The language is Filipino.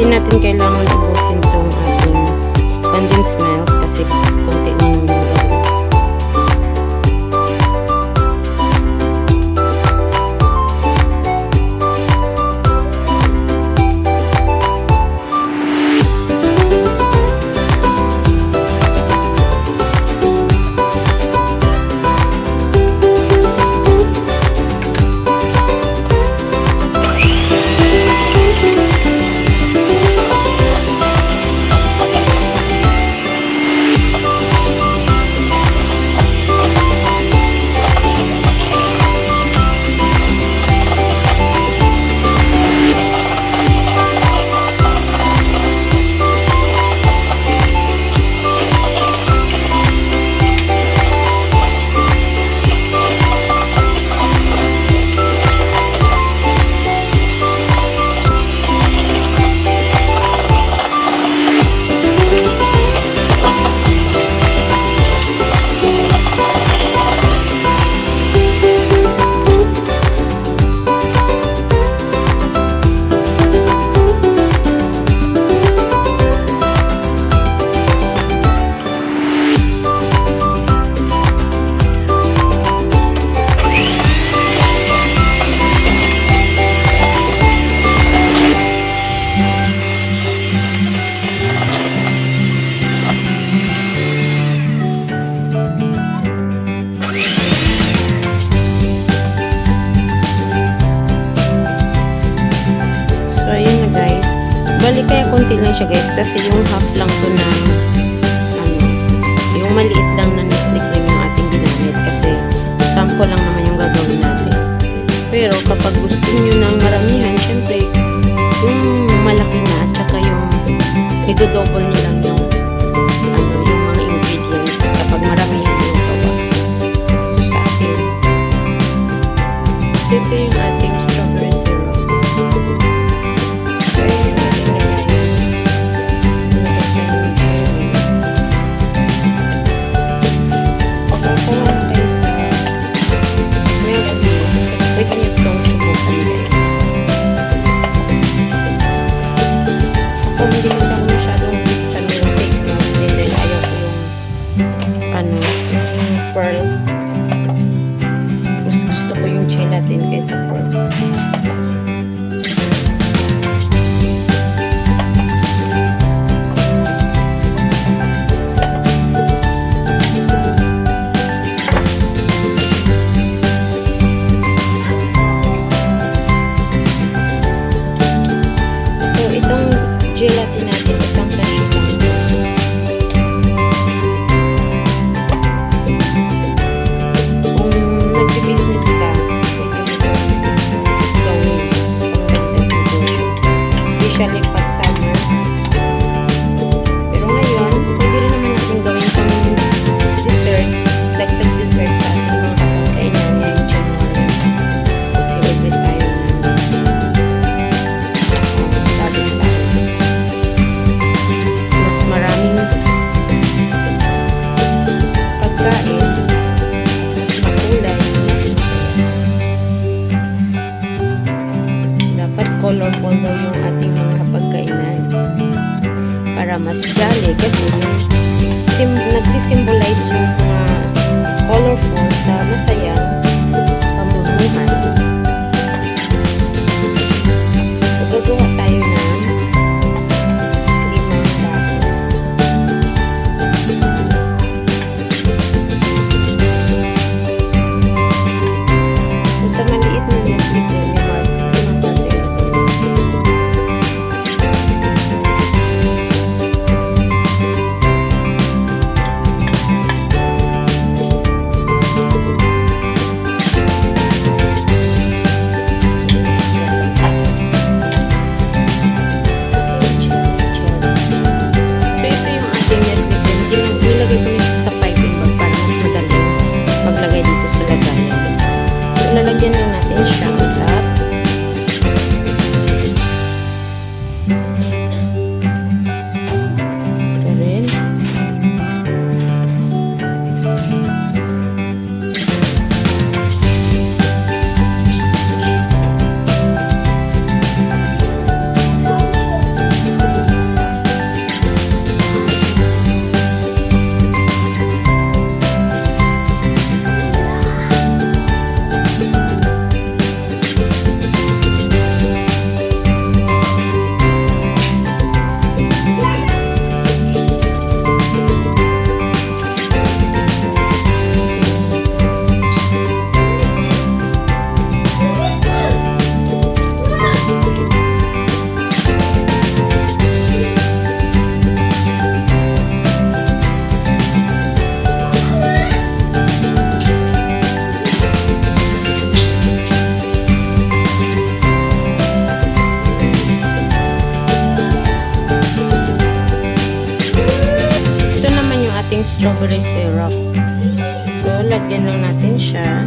Hindi natin kailangan ubusin itong ating condensed milk kasi konti na yung gawin. Bali kaya konti lang siya guys kasi yung half lang to na yung maliit lang na nestle cream yung ating ginamit kasi sample lang naman yung gagawin natin. Pero kapag gusto nyo ng maramihan, syempre yung malaki na at saka yung idodouble nyo lang yung yung mga ingredients kapag maramihan yung gawa. So sa atin ito yung ating strawberry syrup. Pearl. Mas gusto ko yung gelatin kaysa pearl. So, itong gelatin natin, isang sachet lang. Business ka, gawin especially pag summer. Pero ngayon, pwede rin naman natin gawin pang dessert, dagdag dessert sa ating mga kainan ngayong January. Mag-celebrate tayo ng bagong taon. Mas maraming pagkain, mas makulay, colorful daw yung ating mga pagkainan para mas jolly kasi nagsisimbolize yung mga colorful sa masayang pamumuhay. So gagawa tayo ng 5 baso. So sa maliit na nestle cream lalagyan lang natin siya ang top. Ito rin. strawberry syrup. So, lagyan lang natin siya.